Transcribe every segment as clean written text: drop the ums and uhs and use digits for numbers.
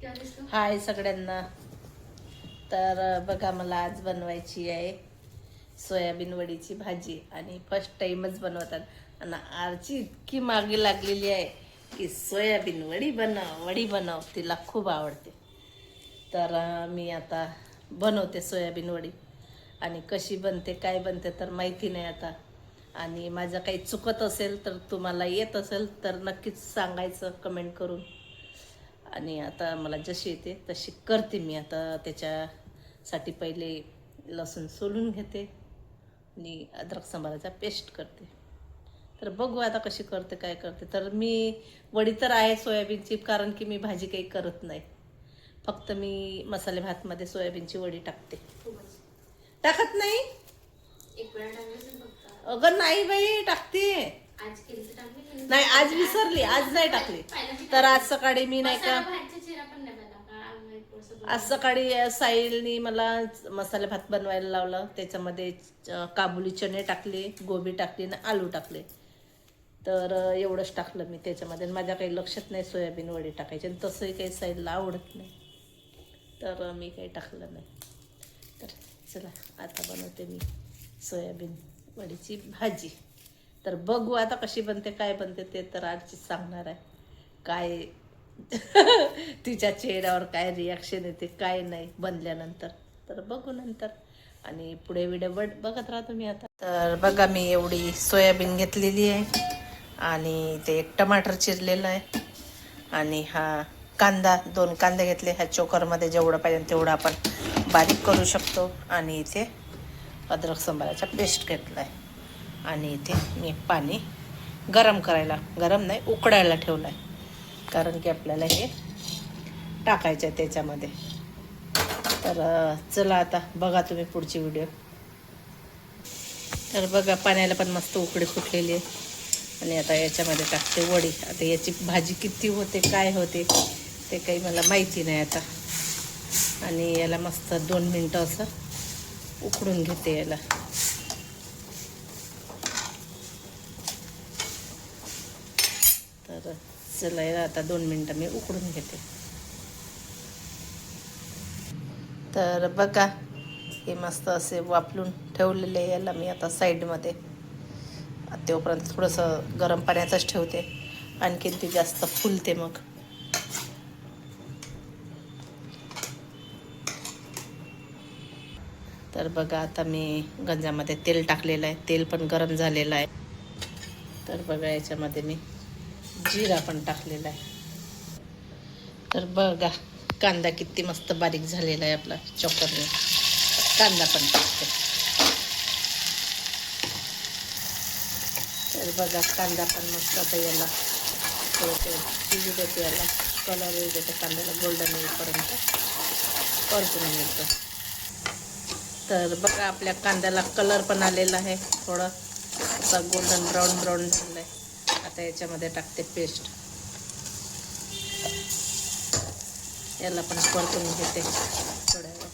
हाय सगळ्यांना. तर बघा, मला आज बनवायची आहे सोयाबीन वडीची भाजी आणि फर्स्ट टाइमच बनवतात. आणि आरची इतकी मागे लागलेली आहे की सोयाबीन वडी बनव, तिला खूप आवडते. तर मी आता बनवते सोयाबीन वडी. आणि कशी बनते काय बनते तर माहिती नाही आता. आणि माझं काही चुकत असेल तर, तुम्हाला येत असेल तर नक्कीच सांगायचं कमेंट करून. आणि आता मला जशी येते तशी करते मी. आता त्याच्यासाठी पहिले लसूण सोलून घेते आणि अद्रक सांबाराचा पेस्ट करते. तर बघू आता कशी करते काय करते. तर मी वडी तर आहे सोयाबीनची, कारण की मी भाजी काही करत नाही. फक्त मी मसाले भातमध्ये सोयाबीनची वडी टाकते. टाकत नाही? एक वेळा टाकलं फक्त. अगं नाही बाई, टाकते. आज केली तर टाकली नाही, आज विसरली, आज नाही टाकली. तर आज सकाळी मी नाही का, आज सकाळी साहिलनी मला मसाले भात बनवायला लावलं. त्याच्यामध्ये काबुली चणे टाकले, गोबी टाकली आणि आलू टाकले. तर एवढंच टाकलं मी त्याच्यामध्ये. माझ्या काही लक्षात नाही सोयाबीन वडी टाकायची, आणि तसंही काही साहिलला आवडत नाही, तर मी काही टाकलं नाही. तर चला आता बनवते मी सोयाबीन वडीची भाजी. तर बघू आता कशी बनते काय बनते ते तर आजची सांगणार आहे. काय तिच्या चेहऱ्यावर काय रिॲक्शन येते काय नाही बनल्यानंतर, तर बघू नंतर. आणि पुढे व्हिडिओ बघत राहा तुम्ही. आता तर बघा, मी एवढी सोयाबीन घेतलेली आहे आणि ते एक टमाटर चिरलेलं आहे. आणि हा कांदा, 2 कांदे घेतले. ह्या चोकरमध्ये जेवढं पाहिजे तेवढं आपण बारीक करू शकतो. आणि इथे अद्रक सांबाराचा पेस्ट घेतला आहे. आणि इथे मी पाणी गरम नाही उकडायला ठेवलं आहे, कारण की आपल्याला हे टाकायचं आहे त्याच्यामध्ये. तर चला आता बघा तुम्ही पुढची व्हिडिओ. तर बघा, पाण्याला पण मस्त उकळी फुटलेली आहे. आणि आता याच्यामध्ये टाकते वडी. आता याची भाजी किती होते काय होते ते काही मला माहिती नाही आता. आणि याला मस्त 2 मिनटं असं उकडून घेते याला. तर चला, याला आता 2 मिनटं मी उकडून घेते. तर बघा, हे मस्त असे वाफलून ठेवलेले. याला मी आता साईडमध्ये तोपर्यंत थोडंसं गरम पाण्यातच ठेवते, आणखीन ती जास्त फुलते मग. तर बघा, आता मी गंजामध्ये तेल टाकलेलं आहे. तेल पण गरम झालेलं आहे. तर बघा, याच्यामध्ये मी जिरा पण टाकलेला आहे. तर बघा, कांदा किती मस्त बारीक झालेला आहे आपला चॉपरने. कांदा पण टाकते. तर बघा, कांदा पण मस्त आता याला थोडंसं शिजू देते. याला कलर येऊ देते कांद्याला, गोल्डन येईपर्यंत परतून घ्यायचं. तर बघा, आपल्या कांद्याला कलर पण आलेला आहे, थोडा असा गोल्डन ब्राऊन झालेला आहे. आता याच्यामध्ये टाकते पेस्ट. याला पण परतून घेते थोड्या वेळ.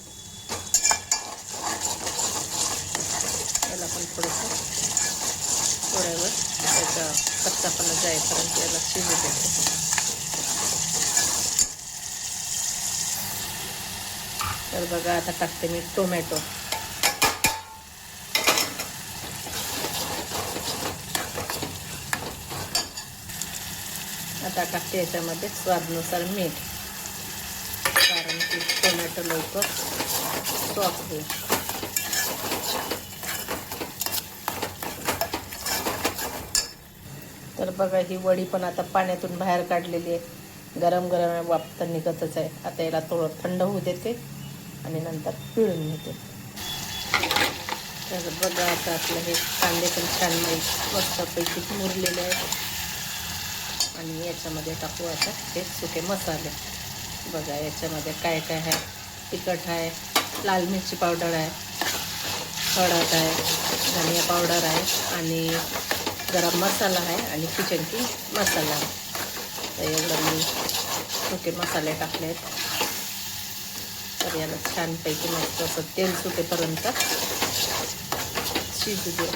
याला पण थोड्या वेळ त्याचा कच्चापणा जाईपर्यंत याला शिजू देते. तर बघा, आता टाकते मी टोमॅटो. आता टाकते याच्यामध्ये स्वादानुसार मीठ, कारण की टोमॅटो लवकर सॉफ्ट होईल. तर बघा, ही वडी पण आता पाण्यातून बाहेर काढलेली आहे. गरम वाफ तर निघतच आहे. आता याला थोडं थंड होऊ देते आणि नंतर पिळून घेते. तर बघा, आता आपलं हे कांदे पण छान मस्तपैकी मुरलेले आहेत. आणि याच्यामध्ये टाकू आता हे सुके मसाले. बघा, याच्यामध्ये काय काय आहे. तिखट आहे, लाल मिरची पावडर आहे, हळद आहे, धनिया पावडर आहे, आणि गरम मसाला आहे, आणि किचन किंग मसाला आहे. तर एवढं मी सुके मसाले टाकले आहेत. तर याला छानपैकी मस्त असं तेल सुटेपर्यंत शिजू दे.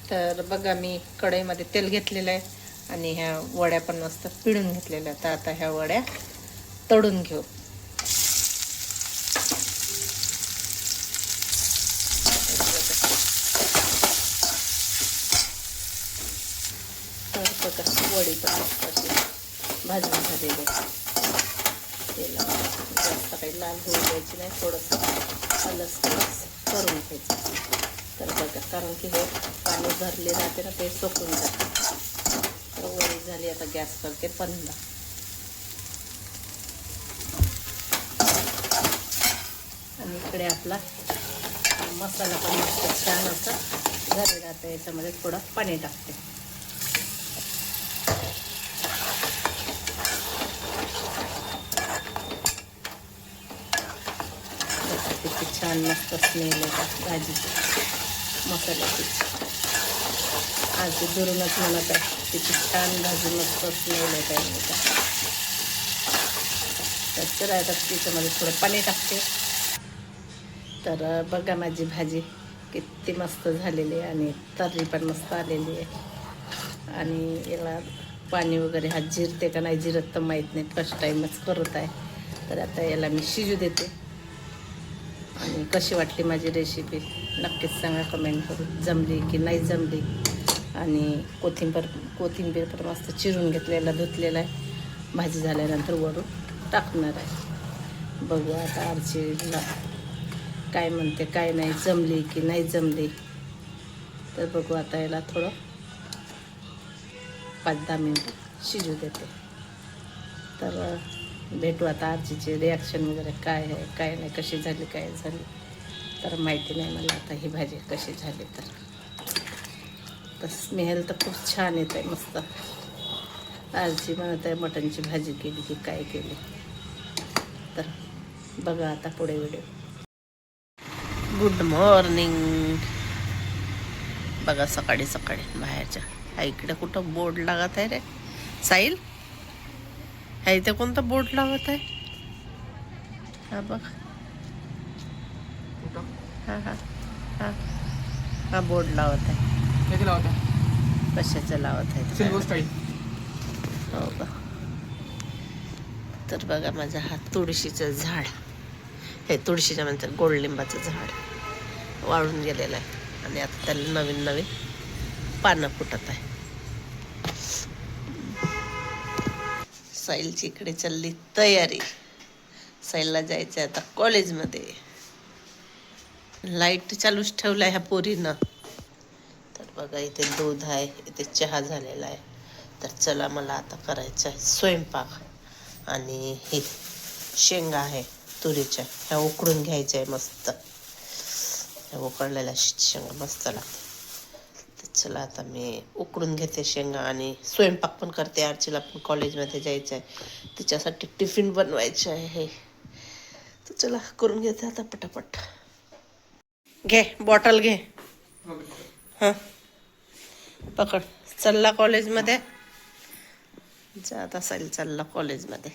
तर बघा, मी कढईमध्ये तेल घेतलेलं आहे आणि ह्या वड्या पण मस्त पिळून घेतलेल्या. तर आता ह्या वड्या तळून घेऊ. तर बघा वडी पण मस्त अशी भाजून झालेली. तेला जास्त काही लाल होऊ द्यायची नाही, थोडंसं अलस करून घ्यायचं. तर बघा, कारण की हे पाणी भरले राहते ना, ते सोकून जाते. तर वडी झाली. आता गॅस करते बंद. आणि इकडे आपला मसाला पण मस्त छान असा झाले राहते. याच्यामध्ये थोडं पाणी टाकते. किती छान मस्त स्मेल येतात भाजीची, मसाल्याची. आज दुरूनच म्हणत आहे, किती छान भाजी मस्त स्मेल येत आहे. तर चला आता त्याच्यामध्ये थोडं पाणी टाकते. तर बघा माझी भाजी किती मस्त झालेली आहे आणि तर्री पण मस्त आलेली आहे. आणि याला पाणी वगैरे हा जिरते का नाही जिरत तर माहीत नाही, फर्स्ट टाईमच करत आहे. तर आता याला मी शिजू देते. आणि कशी वाटली माझी रेसिपी नक्कीच सांगा कमेंट करून. जमली की नाही जमली. आणि कोथिंबीर पण मस्त चिरून घेतलेला, धुतलेला आहे. भाजी झाल्यानंतर वरून टाकणार आहे. बघू आता आरचीला काय म्हणते, काय नाही, जमली की नाही जमली. तर बघू आता याला थोडं 5-10 मिनिट शिजू देते. तर भेटू आता आरचीचे रिॲक्शन वगैरे काय आहे काय नाही, कशी झाली काय झाली. तर माहिती नाही मला आता ही भाजी कशी झाली. तर स्मेल तर खूप छान येत आहे मस्त. आरची म्हणत आहे मटणची भाजी केली की काय केली. तर बघा आता पुढे व्हिडिओ. Good morning. बघा सकाळी सकाळी बाहेरच्या इकडे कुठं बोर्ड लागत आहे रे साहिल? ह्या इथे कोणता बोर्ड लावत आहे? हा बघ, हा हा हा हा बोर्ड लावत आहे. कशाचं लावत आहे? हो का. तर बघा माझा हा तुळशीचं झाड, हे तुळशीच्या म्हणजे गोडलिंबाचं झाड वाळून गेलेलं आहे. आणि आता त्याला नवीन नवीन पानं फुटत आहे. साहिलची इकडे चालली तयारी. साहिलला जायचं आहे आता कॉलेजमध्ये. लाईट चालूच ठेवलं आहे ह्या पोरीनं. तर बघा इथे दूध आहे, इथे चहा झालेला आहे. तर चला मला आता करायचं आहे स्वयंपाक. आणि हे शेंगा आहे तुरीच्या, ह्या उकडून घ्यायच्या आहे मस्त. ह्या उकडलेल्या शेंगा मस्त लागते. तर चला आता मी उकडून घेते शेंगा आणि स्वयंपाक पण करते. आरचीला पण कॉलेजमध्ये जायचं आहे, तिच्यासाठी टिफिन बनवायचं आहे. तर चला करून घेते आता पटापट. घे बॉटल घे. हां पकड. चालला कॉलेजमध्ये. जा आता साहिल चालला कॉलेजमध्ये.